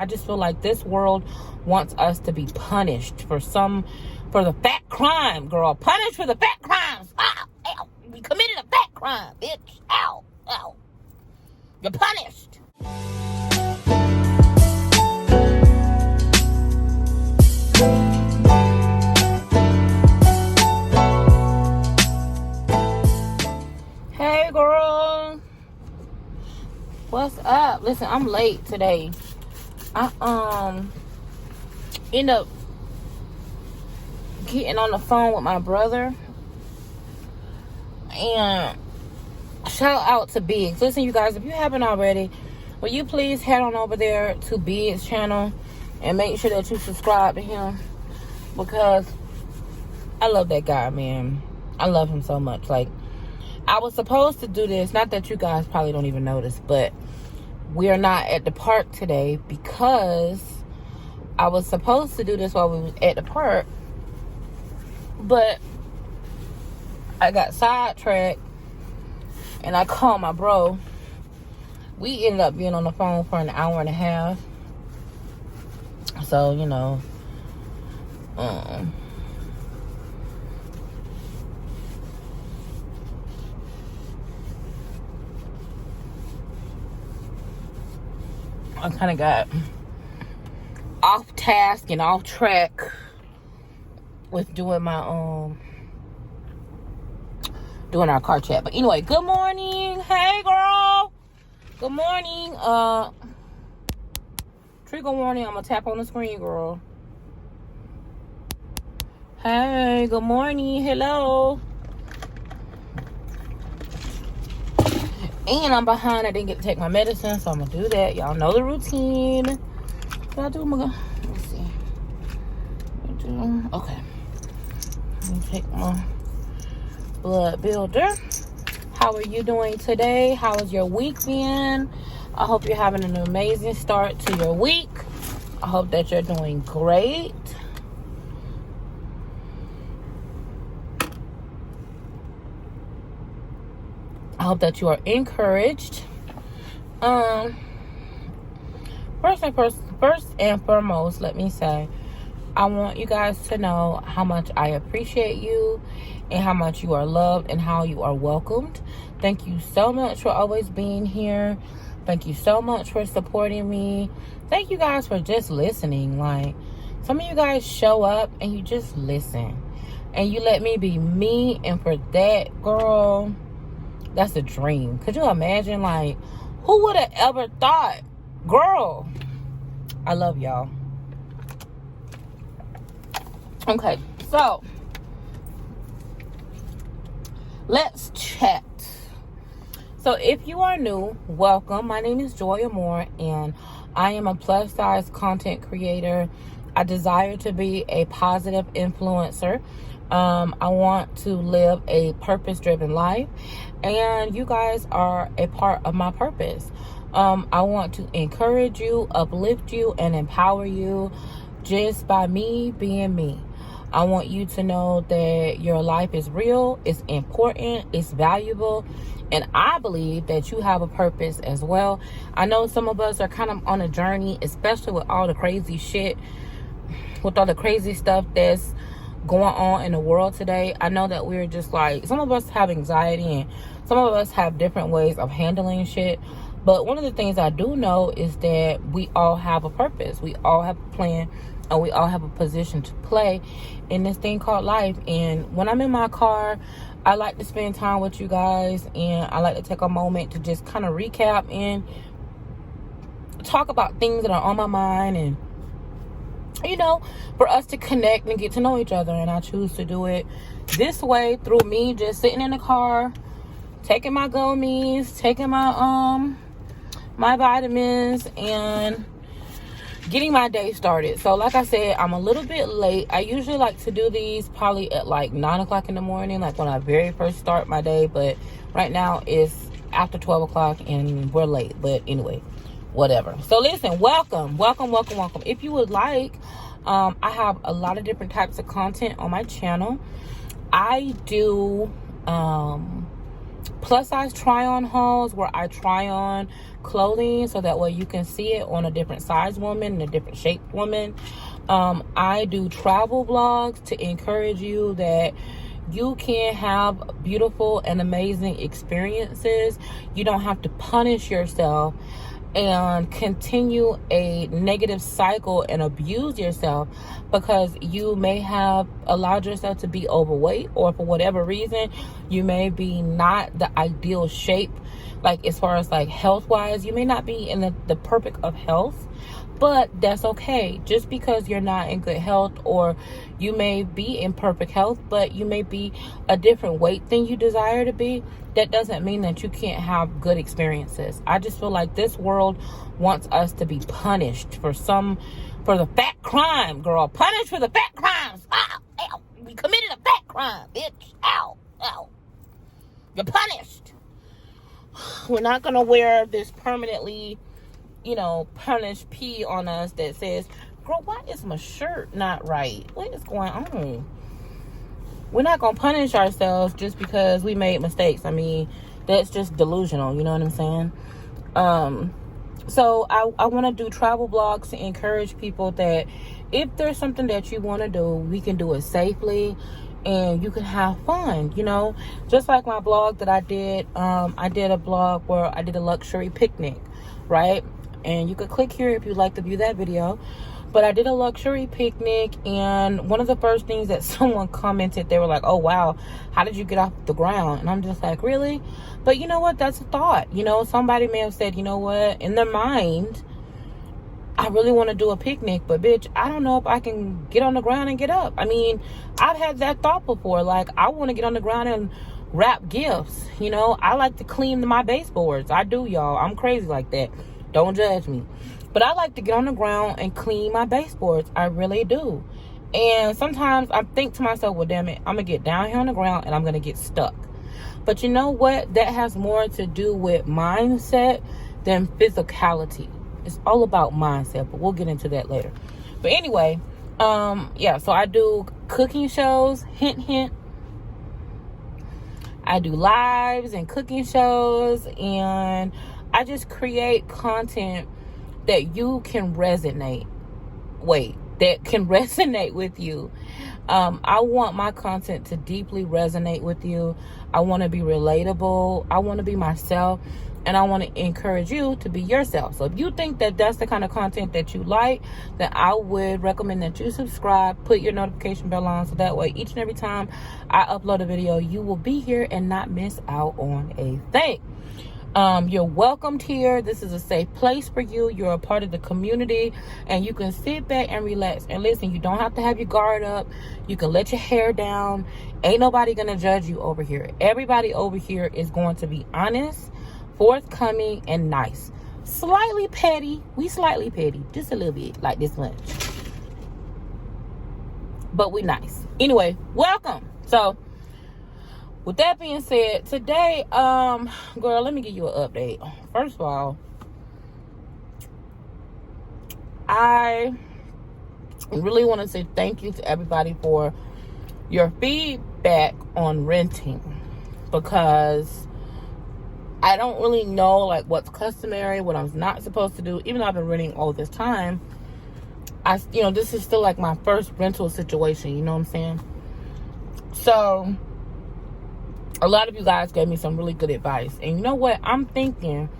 I just feel like this world wants us to be punished for the fat crime, girl. Punished for the fat crimes. Ow, ow. We committed a fat crime, bitch. Ow, ow. You're punished. Hey, girl. What's up? Listen, I'm late today. I end up getting on the phone with my brother, and shout out to Biggs. Listen, you guys, if you haven't already, will you please head on over there to Biggs' channel and make sure that you subscribe to him, because I love that guy, man. I love him so much. Like, I was supposed to do this, not that you guys probably don't even notice, but we are not at the park today because I was supposed to do this while we was at the park, but I got sidetracked and I called my bro. We ended up being on the phone for an hour and a half. So, you know, I kind of got off task and off track with doing my doing our car chat. But anyway, good morning. Hey, girl. Good morning. Trigger warning. I'm gonna tap on the screen, girl. Hey, good morning. Hello. And I'm behind. I didn't get to take my medicine, so I'm gonna do that. Y'all know the routine. What I do? Let's see. Okay. Let me take my blood builder. How are you doing today? How has your week been? I hope you're having an amazing start to your week. I hope that you're doing great. I hope that you are encouraged. First and foremost, let me say, I want you guys to know how much I appreciate you and how much you are loved and how you are welcomed. Thank you so much for always being here. Thank you so much for supporting me. Thank you guys for just listening. Like, some of you guys show up and you just listen and you let me be me, and for that, girl, that's a dream. Could you imagine? Like, who would have ever thought? Girl, I love y'all. Okay, so let's chat. So if you are new, welcome. My name is JoyAmor, and I am a plus size content creator. I desire to be a positive influencer. I want to live a purpose-driven life, and you guys are a part of my purpose. I want to encourage you, uplift you, and empower you just by me being me. I want you to know that your life is real, it's important, it's valuable, and I believe that you have a purpose as well. I know some of us are kind of on a journey, especially with all the crazy shit, with all the crazy stuff that's going on in the world today. I know that we're just like, some of us have anxiety and some of us have different ways of handling shit. But one of the things I do know is that we all have a purpose. We all have a plan, and we all have a position to play in this thing called life. And when I'm in my car, I like to spend time with you guys, and I like to take a moment to just kind of recap and talk about things that are on my mind, and you know, for us to connect and get to know each other. And I choose to do it this way, through me just sitting in the car, taking my Gummies, taking my my vitamins, and getting my day started. So like I said, I'm a little bit late. I usually like to do these probably at like 9 o'clock in the morning, like when I very first start my day, but right now it's after 12 o'clock and we're late. But anyway, whatever. So listen, welcome. If you would like, I have a lot of different types of content on my channel. I do plus size try on hauls where I try on clothing so that way you can see it on a different size woman and a different shaped woman. I do travel vlogs to encourage you that you can have beautiful and amazing experiences. You don't have to punish yourself and continue a negative cycle and abuse yourself because you may have allowed yourself to be overweight, or for whatever reason you may be not the ideal shape, like as far as like health wise. You may not be in the perfect of health, but that's okay. Just because you're not in good health, or you may be in perfect health but you may be a different weight than you desire to be, that doesn't mean that you can't have good experiences. I just feel like this world wants us to be punished for the fat crime, girl. Punished for the fat crimes. Ow, ow. We committed a fat crime, bitch. Ow, ow. You're punished. We're not gonna wear this permanently, punished P on us that says, girl, why is my shirt not right? What is going on? We're not going to punish ourselves just because we made mistakes. I mean, that's just delusional. You know what I'm saying? So I want to do travel vlogs to encourage people that if there's something that you want to do, we can do it safely and you can have fun, just like my blog that I did. I did a blog where I did a luxury picnic, right? And you could click here if you'd like to view that video. But I did a luxury picnic, and one of the first things that someone commented, they were like, oh, wow, how did you get off the ground? And I'm just like, really? But you know what? That's a thought. Somebody may have said, you know what? In their mind, I really want to do a picnic, but bitch, I don't know if I can get on the ground and get up. I mean, I've had that thought before. Like, I want to get on the ground and wrap gifts. I like to clean my baseboards. I do, y'all. I'm crazy like that. Don't judge me. But I like to get on the ground and clean my baseboards. I really do. And sometimes I think to myself, well, damn it, I'm going to get down here on the ground and I'm going to get stuck. But you know what? That has more to do with mindset than physicality. It's all about mindset, but we'll get into that later. But anyway, so I do cooking shows. Hint, hint. I do lives and cooking shows, and I just create content that you can resonate with you. I want my content to deeply resonate with you. I want to be relatable. I want to be myself, and I want to encourage you to be yourself. So if you think that that's the kind of content that you like, then I would recommend that you subscribe, put your notification bell on, so that way each and every time I upload a video, you will be here and not miss out on a thing. You're welcomed here. This is a safe place for you. You're a part of the community, and you can sit back and relax and listen. You don't have to have your guard up. You can let your hair down. Ain't nobody gonna judge you over here. Everybody over here is going to be honest, forthcoming, and nice. Slightly petty. We slightly petty, just a little bit, like this much, but we nice. Anyway, welcome. So with that being said, today, girl, let me give you an update. First of all, I really want to say thank you to everybody for your feedback on renting, because I don't really know like what's customary, what I'm not supposed to do. Even though I've been renting all this time, this is still like my first rental situation. You know what I'm saying? So a lot of you guys gave me some really good advice. And you know what? I'm thinking,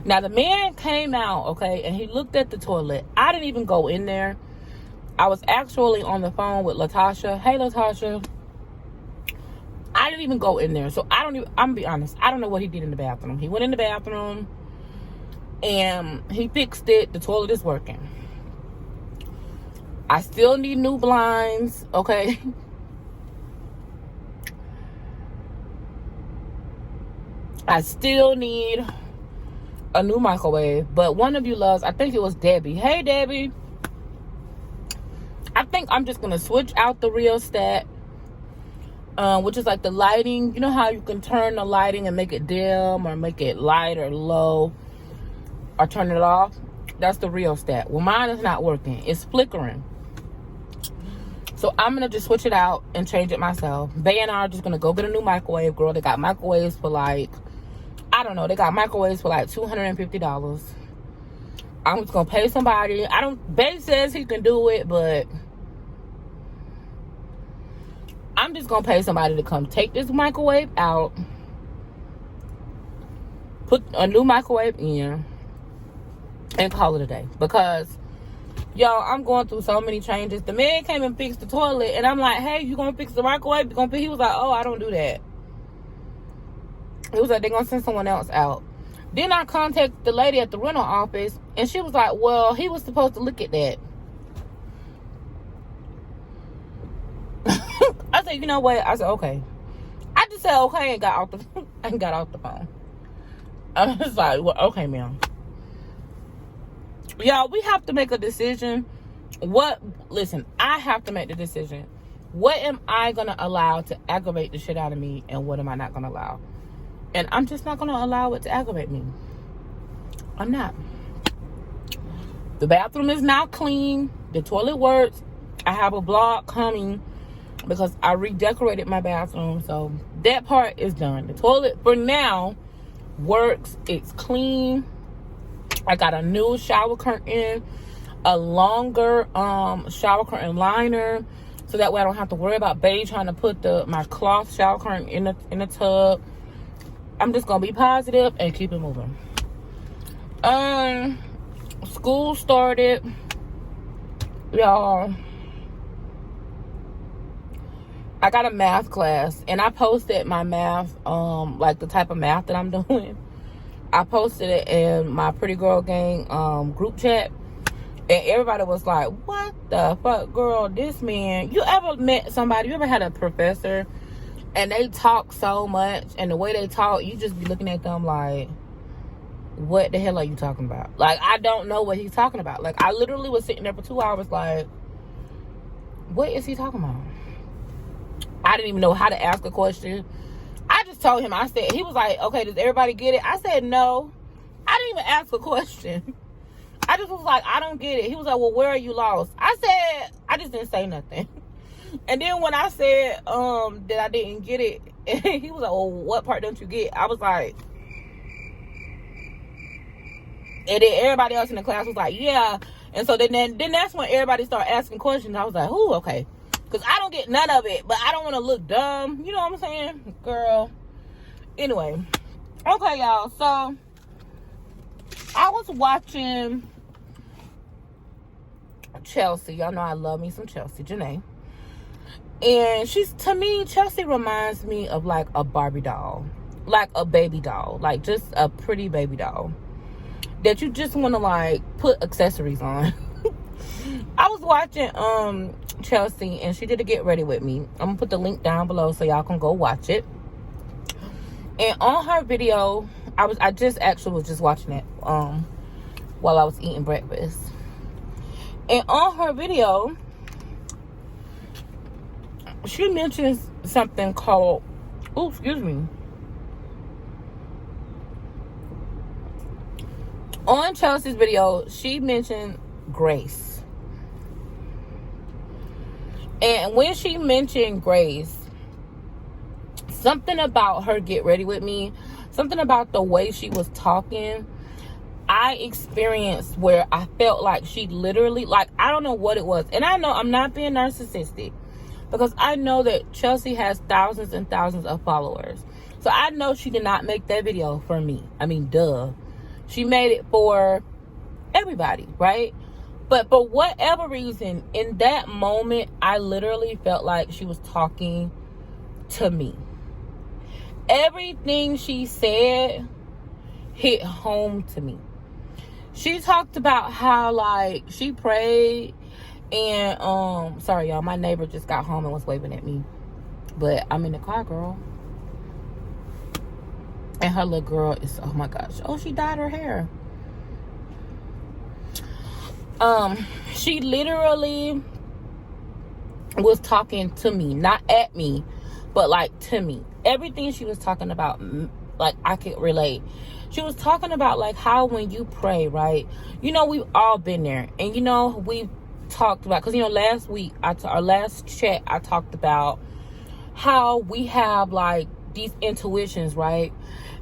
now the man came out, okay, and he looked at the toilet. I didn't even go in there. I was actually on the phone with Latasha. Hey, Latasha. I didn't even go in there. So I'm gonna be honest, I don't know what he did in the bathroom. He went in the bathroom and he fixed it. The toilet is working. I still need new blinds, okay? I still need a new microwave. But one of you loves, I think it was Debbie. Hey, Debbie. I think I'm just going to switch out the rheostat, which is like the lighting. You know how you can turn the lighting and make it dim or make it light or low or turn it off? That's the rheostat. Well, mine is not working. It's flickering. So I'm going to just switch it out and change it myself. Bay and I are just going to go get a new microwave, girl. They got microwaves for like, I don't know. They got microwaves for like $250. I'm just gonna pay somebody. Bae says he can do it, but I'm just gonna pay somebody to come take this microwave out, put a new microwave in, and call it a day. Because, y'all, I'm going through so many changes. The man came and fixed the toilet, and I'm like, hey, you gonna fix the microwave? He was like, oh, I don't do that. He was like, they're gonna send someone else out. Then I contacted the lady at the rental office, and she was like, well, he was supposed to look at that. I said, you know what? I said, okay. I just said, okay, and got off the phone. I was like, well, okay, ma'am. Y'all, we have to make a decision. Listen, I have to make the decision. What am I going to allow to aggravate the shit out of me, and what am I not going to allow? And I'm just not going to allow it to aggravate me. I'm not. The bathroom is now clean. The toilet works. I have a vlog coming because I redecorated my bathroom. So that part is done. The toilet, for now, works. It's clean. I got a new shower curtain, a longer shower curtain liner, so that way I don't have to worry about Bae trying to put my cloth shower curtain in the tub. I'm just gonna be positive and keep it moving. School started, y'all. I got a math class, and I posted my math, like the type of math that I'm doing. I posted it in my Pretty Girl Gang group chat, and everybody was like, what the fuck, girl, this man. You ever had a professor and they talk so much, and the way they talk, you just be looking at them like, what the hell are you talking about? Like, I don't know what he's talking about. Like, I literally was sitting there for 2 hours like, what is he talking about? I didn't even know how to ask a question. I just told him, he was like, okay, does everybody get it? I said, no. I didn't even ask a question. I just was like, I don't get it. He was like, well, where are you lost? I said, I just didn't say nothing. And then when I said that I didn't get it, he was like, well, what part don't you get? I was like, and then everybody else in the class was like, yeah. And so then that's when everybody started asking questions. I was like, ooh, okay. Because I don't get none of it, but I don't want to look dumb. You know what I'm saying? Girl. Anyway. Okay, y'all. So, I was watching Chelsea. Y'all know I love me some Chelsea. Janae. And to me, Chelsea reminds me of like a Barbie doll. Like a baby doll. Like just a pretty baby doll. That you just want to like put accessories on. I was watching Chelsea, and she did a get ready with me. I'm gonna put the link down below so y'all can go watch it. And on her video, I just actually was just watching it while I was eating breakfast. And on her video, she mentions something called, oh, excuse me. On Chelsea's video, she mentioned grace. And when she mentioned grace, something about her get ready with me, something about the way she was talking, I experienced where I felt like she literally, like, I don't know what it was. And I know I'm not being narcissistic, because I know that Chelsea has thousands and thousands of followers. So I know she did not make that video for me. I mean, duh. She made it for everybody, right? But for whatever reason, in that moment, I literally felt like she was talking to me. Everything she said hit home to me. She talked about how, like, she prayed. And, sorry, y'all, my neighbor just got home and was waving at me. But I'm in the car, girl. And her little girl is, oh my gosh. Oh, she dyed her hair. She literally was talking to me. Not at me, but, like, to me. Everything she was talking about, like, I could relate. She was talking about, like, how when you pray, right? You know, we've all been there. And, you know, we've talked about, because, you know, last week, our last chat, I talked about how we have, like, these intuitions, right?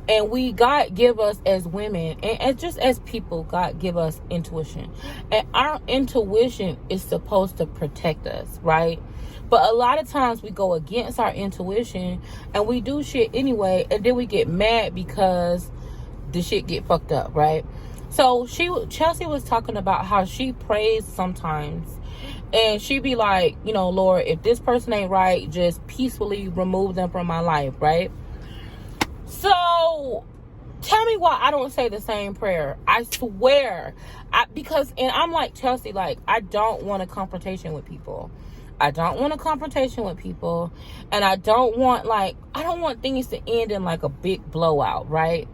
And God give us as women, and just as people, God give us intuition. And our intuition is supposed to protect us, right? But a lot of times we go against our intuition and we do shit anyway, and then we get mad because the shit get fucked up, right? So Chelsea was talking about how she prays sometimes, and she be like, you know, Lord, if this person ain't right, just peacefully remove them from my life, right? So tell me why I don't say the same prayer. I swear, because I'm like Chelsea, like, I don't want a confrontation with people. I don't want a confrontation with people, and I don't want things to end in like a big blowout, right?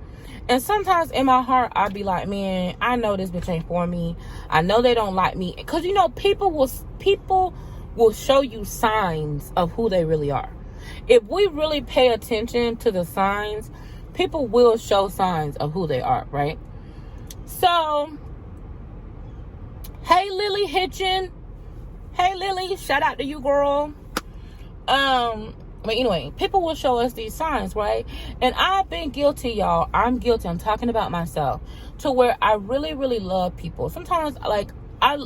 And sometimes in my heart, I'd be like, man, I know this bitch ain't for me. I know they don't like me. Because, you know, people will show you signs of who they really are. If we really pay attention to the signs, people will show signs of who they are, right? So, hey, Lily Hitchin. Hey, Lily, shout out to you, girl. But anyway, people will show us these signs, right? And I've been guilty, y'all. I'm guilty. I'm talking about myself, to where I really, really love people. Sometimes, like,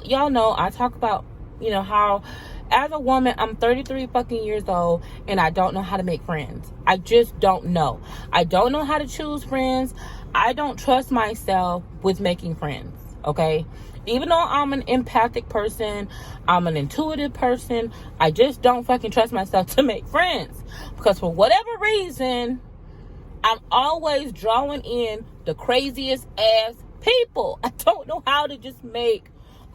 y'all know, I talk about, you know, how as a woman, I'm 33 fucking years old, and I don't know how to make friends. I just don't know. I don't know how to choose friends. I don't trust myself with making friends, okay? Even though I'm an empathic person, I'm an intuitive person, I just don't fucking trust myself to make friends. Because for whatever reason, I'm always drawing in the craziest ass people. I don't know how to just make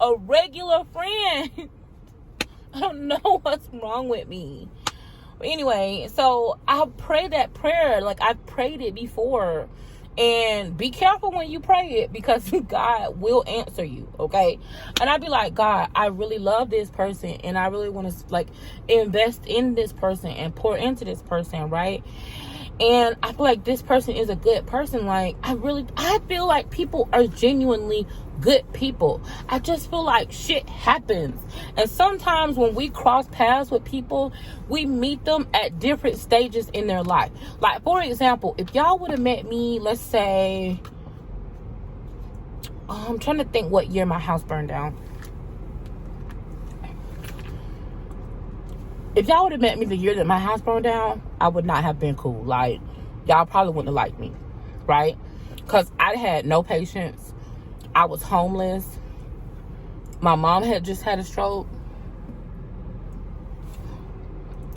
a regular friend. I don't know what's wrong with me. But anyway, so I'll pray that prayer. Like, I've prayed it before. And be careful when you pray it, because God will answer you, okay? And I'd be like, God, I really love this person, and I really want to, like, invest in this person and pour into this person, right? And I feel like this person is a good person. Like, I feel like people are genuinely good people. I just feel like shit happens. And sometimes when we cross paths with people, we meet them at different stages in their life. Like, for example, if y'all would have met me, let's say, I'm trying to think what year my house burned down. If y'all would have met me the year that my house burned down, I would not have been cool. Like, y'all probably wouldn't have liked me, right? Because I had no patience. I was homeless. My mom had just had a stroke.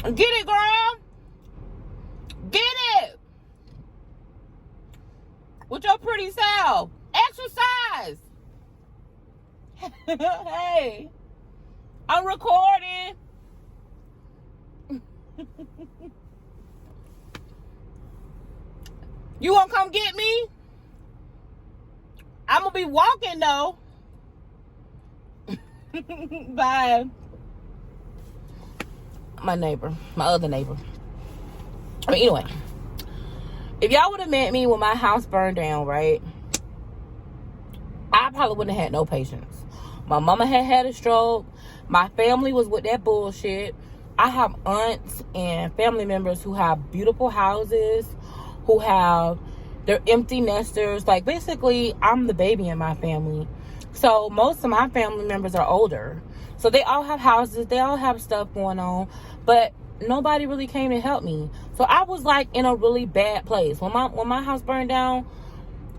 Get it, girl. Get it. With your pretty self. Exercise. Hey. I'm recording. You gonna come get me? I'm gonna be walking though. Bye. My other neighbor. But anyway, if y'all would have met me when my house burned down, right, I probably wouldn't have had no patience. My mama had a stroke. My family was with that bullshit. I have aunts and family members who have beautiful houses, they're empty nesters. Like, basically, I'm the baby in my family. So most of my family members are older. So they all have houses, they all have stuff going on, but nobody really came to help me. So I was like in a really bad place. When my house burned down,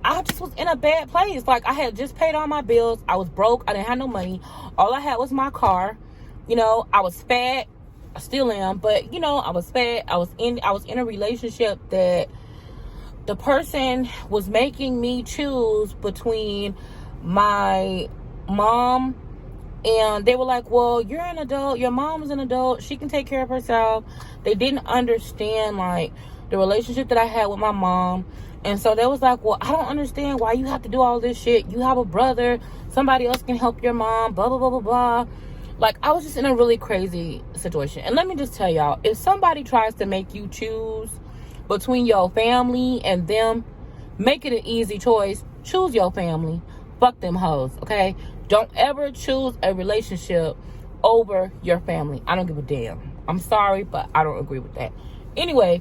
I just was in a bad place. Like, I had just paid all my bills. I was broke. I didn't have no money. All I had was my car. You know, I was fat. I still am, but you know, I was fat. I was in a relationship that the person was making me choose between my mom, and they were like, well, you're an adult, your mom is an adult, she can take care of herself. They didn't understand, like, the relationship that I had with my mom. And so they was like, well, I don't understand why you have to do all this shit. You have a brother, somebody else can help your mom, blah blah blah blah blah. Like, I was just in a really crazy situation. And let me just tell y'all, if somebody tries to make you choose between your family and them, make it an easy choice. Choose your family. Fuck them hoes, okay? Don't ever choose a relationship over your family. I don't give a damn. I'm sorry, but I don't agree with that. Anyway,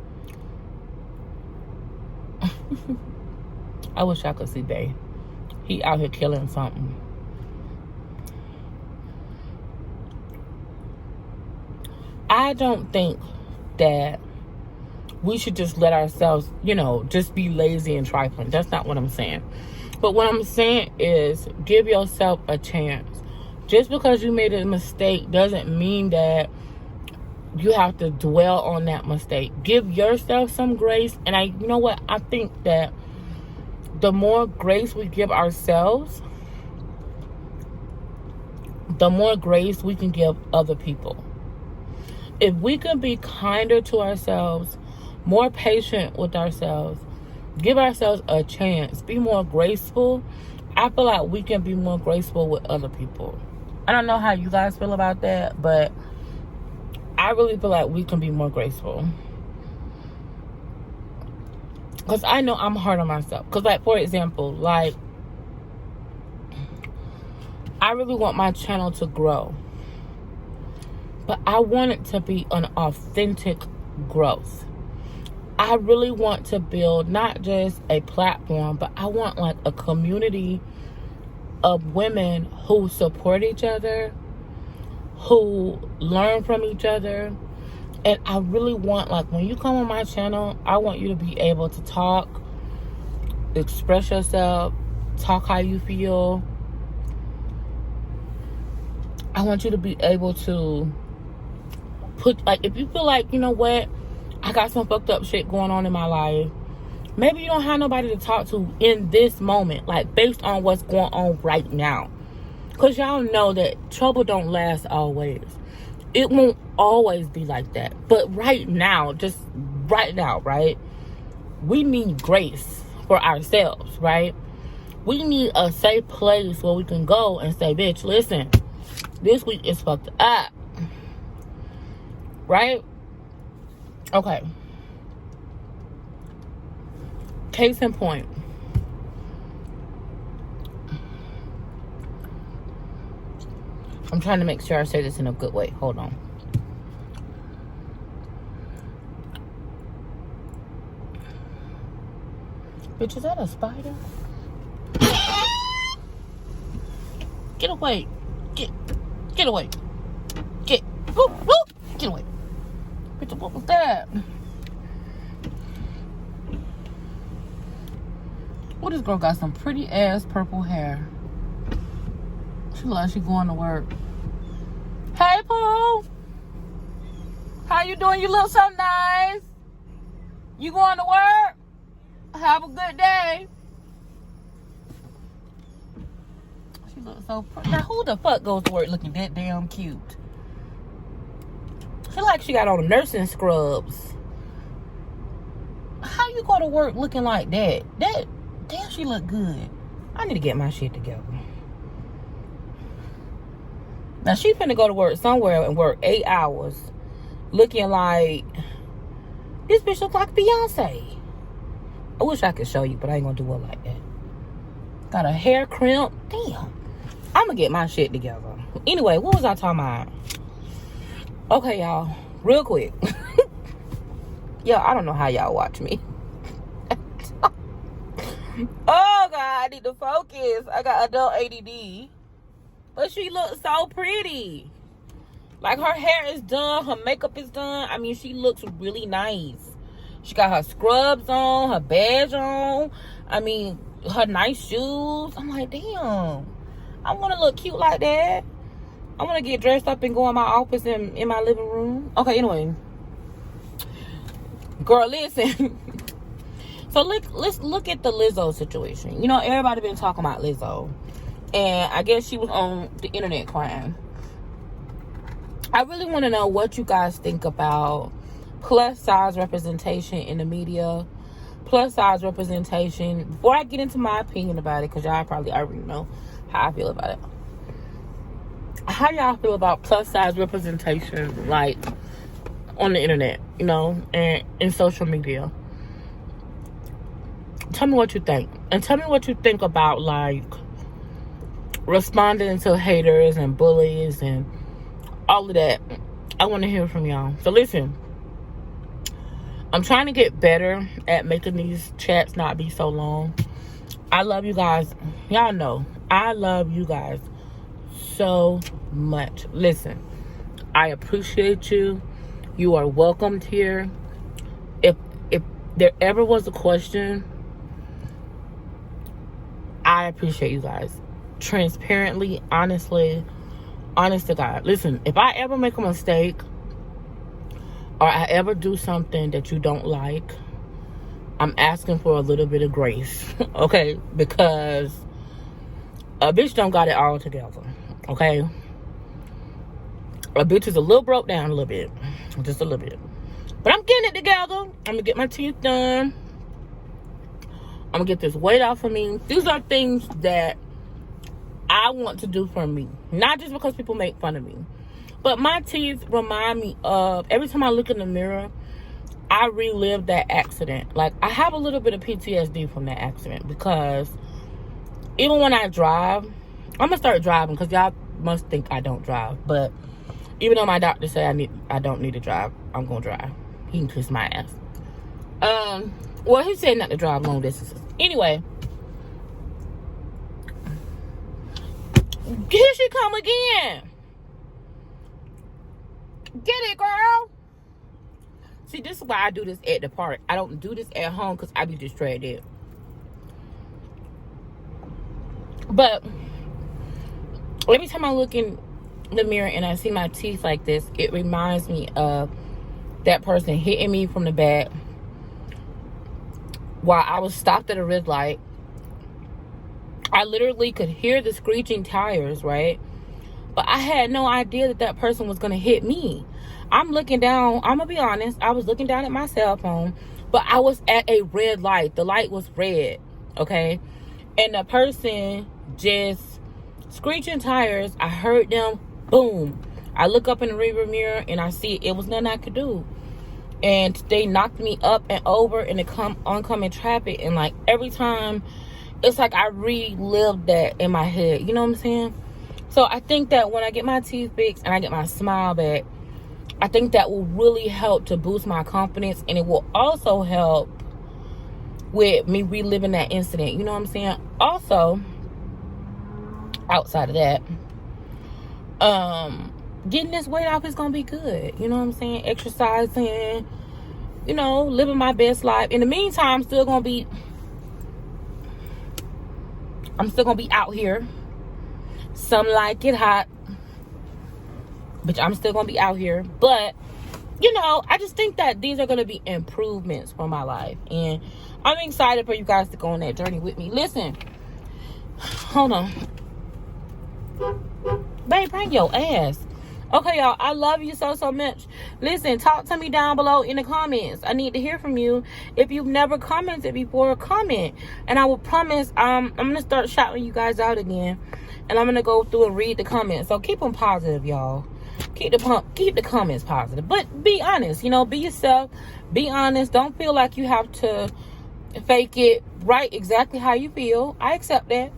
I wish I could see Bay. He out here killing something. I don't think that we should just let ourselves, you know, just be lazy and trifling. That's not what I'm saying. But what I'm saying is give yourself a chance. Just because you made a mistake doesn't mean that you have to dwell on that mistake. Give yourself some grace. And you know what? I think that the more grace we give ourselves, the more grace we can give other people. If we can be kinder to ourselves, more patient with ourselves, give ourselves a chance, be more graceful, I feel like we can be more graceful with other people. I don't know how you guys feel about that, but I really feel like we can be more graceful. Because I know I'm hard on myself. Because, like, for example, like, I really want my channel to grow. But I want it to be an authentic growth. I really want to build not just a platform, but I want like a community of women who support each other, who learn from each other. And I really want, like, when you come on my channel, I want you to be able to talk, express yourself, talk how you feel. I want you to be able to put, like, if you feel like, you know what, I got some fucked up shit going on in my life. Maybe you don't have nobody to talk to in this moment, like, based on what's going on right now. Because y'all know that trouble don't last always. It won't always be like that. But right now, just right now, right? We need grace for ourselves, right? We need a safe place where we can go and say, bitch, listen, this week is fucked up. Right? Okay. Case in point. I'm trying to make sure I say this in a good way. Hold on. Bitch, is that a spider? Get away. Get away. Whoop, whoop. Get away. Bitch, what was that? Well, this girl got some pretty ass purple hair. She look like she going to work. Hey, Pooh. How you doing? You look so nice. You going to work? Have a good day. She looks so pretty. Now, who the fuck goes to work looking that damn cute? She like she got on nursing scrubs. How you go to work looking like that? Damn, she look good. I need to get my shit together. Now, she finna go to work somewhere and work 8 hours looking like... This bitch look like Beyonce. I wish I could show you, but I ain't gonna do it like that. Got a hair crimp. Damn. I'm gonna get my shit together. Anyway, what was I talking about? Okay, y'all. Real quick. Yo, I don't know how y'all watch me. Oh, God. I need to focus. I got adult ADD. But she looks so pretty. Like, her hair is done. Her makeup is done. I mean, she looks really nice. She got her scrubs on. Her badge on. I mean, her nice shoes. I'm like, damn. I want to look cute like that. I want to get dressed up and go in my office and in my living room. Okay, anyway. Girl, listen. So, let's look at the Lizzo situation. You know, everybody been talking about Lizzo. And I guess she was on the internet crying. I really want to know what you guys think about plus size representation in the media. Plus size representation. Before I get into my opinion about it, because y'all probably already know how I feel about it. How y'all feel about plus size representation, like, on the internet, you know, and in social media? Tell me what you think. And tell me what you think about, like, responding to haters and bullies and all of that. I want to hear from y'all. So listen, I'm trying to get better at making these chats not be so long. I love you guys. Y'all know I love you guys so much. Listen, I appreciate you. You are welcomed here. If there ever was a question, I appreciate you guys. Transparently, honestly, honest to God. Listen, if I ever make a mistake or I ever do something that you don't like, I'm asking for a little bit of grace, okay? Because a bitch don't got it all together, okay? A bitch is a little broke down a little bit, just a little bit. But I'm getting it together. I'm gonna get my teeth done. I'm gonna get this weight off of me. These are things that I want to do for me, not just because people make fun of me. But my teeth remind me of, every time I look in the mirror, I relive that accident. Like, I have a little bit of PTSD from that accident, because even when I drive, I'm gonna start driving, because y'all must think I don't drive. But even though my doctor said I don't need to drive, I'm gonna drive. He can kiss my ass. Well, he said not to drive long distances. Anyway, here she come again. Get it, girl. See, this is why I do this at the park. I don't do this at home because I be distracted. But every time I look in the mirror and I see my teeth like this, it reminds me of that person hitting me from the back while I was stopped at a red light. I literally could hear the screeching tires, right? But I had no idea that that person was going to hit me. I'm looking down. I'm going to be honest. I was looking down at my cell phone, but I was at a red light. The light was red, okay? And the person just screeching tires. I heard them, boom. I look up in the rearview mirror and I see it was nothing I could do. And they knocked me up and over in the oncoming traffic. And like every time, it's like I relived that in my head. You know what I'm saying? So I think that when I get my teeth fixed and I get my smile back, I think that will really help to boost my confidence. And it will also help with me reliving that incident. You know what I'm saying? Also, outside of that, getting this weight off is going to be good. You know what I'm saying? Exercising, you know, living my best life. In the meantime, I'm still going to be out here. Some like it hot. But I'm still going to be out here. But, you know, I just think that these are going to be improvements for my life. And I'm excited for you guys to go on that journey with me. Listen. Hold on. Babe, bring your ass. Okay, y'all. I love you so much. Listen, talk to me down below in the comments. I need to hear from you. If you've never commented before, comment. And I will promise I'm going to start shouting you guys out again. And I'm going to go through and read the comments. So keep them positive, y'all. Keep the comments positive. But be honest. You know, be yourself. Be honest. Don't feel like you have to fake it. Write exactly how you feel. I accept that.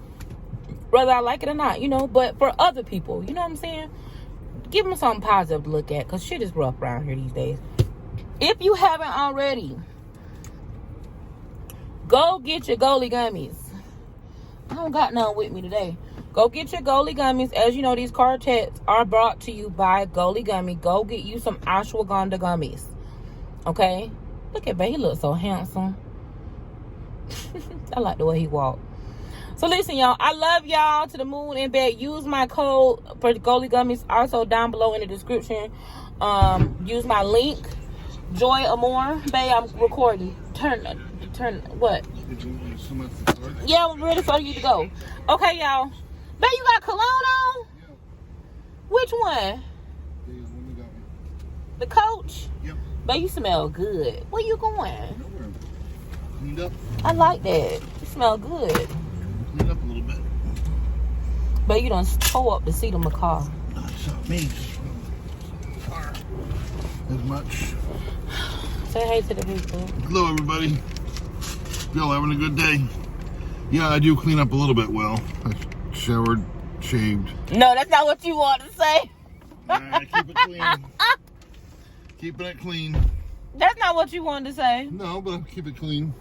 Whether I like it or not, you know. But for other people, you know what I'm saying? Give them something positive to look at, because shit is rough around here these days. If you haven't already, go get your GOLI gummies. I don't got none with me today. Go get your GOLI gummies. As you know, these card chats are brought to you by GOLI Gummy. Go get you some ashwagandha gummies. Okay? Look at babe. He looks so handsome. I like the way he walked. So listen, y'all, I love y'all to the moon and back. Use my code for the GOLI gummies also down below in the description. Use my link, JoyAmor. Babe, I'm recording. Turn what? Yeah, I'm ready for you to go. Okay, y'all. Babe, you got cologne on? Yeah. Which one? The Coach? Yep. Babe, you smell good. Where you going? Nowhere. Cleaned up. I like that. You smell good. Cleaned up a little bit. But you done tore up the seat of my car. Not me. Far as much. Say hey to the people. Hello, everybody. Y'all having a good day? Yeah, I do clean up a little bit. Well, I showered, shaved. No, that's not what you want to say. Alright, keep it clean. Keeping it clean. That's not what you wanted to say. No, but I'll keep it clean.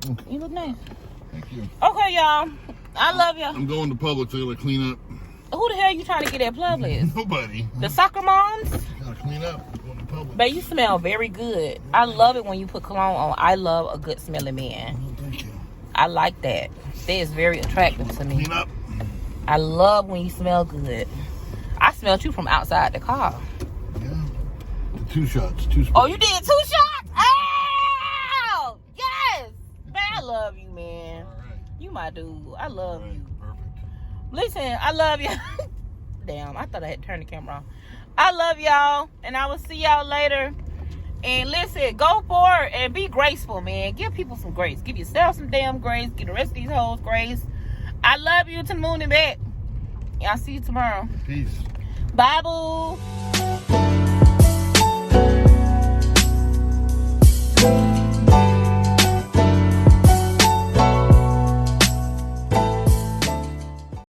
Okay. You look nice. Thank you. Okay, y'all. I love y'all. I'm going to Publix. I gotta clean up. Who the hell you trying to get at Publix? Nobody. The soccer moms? Gotta clean up. I'm going to Publix. Babe, you smell very good. I love it when you put cologne on. I love a good smelling man. Oh, thank you. I like that. That is very attractive to me. Clean up. I love when you smell good. I smelled you from outside the car. Yeah. 2 shots. 2 sprays. Oh, you did 2 shots? Oh! Yes! Man, I love you, man. All right. You my dude. I love All right. you. Perfect. Listen, I love you. Damn, I thought I had turned the camera off. I love y'all, and I will see y'all later. And listen, go forward and be graceful, man. Give people some grace. Give yourself some damn grace. Give the rest of these hoes grace. I love you to the moon and back. I'll see you tomorrow. Peace. Bye, boo.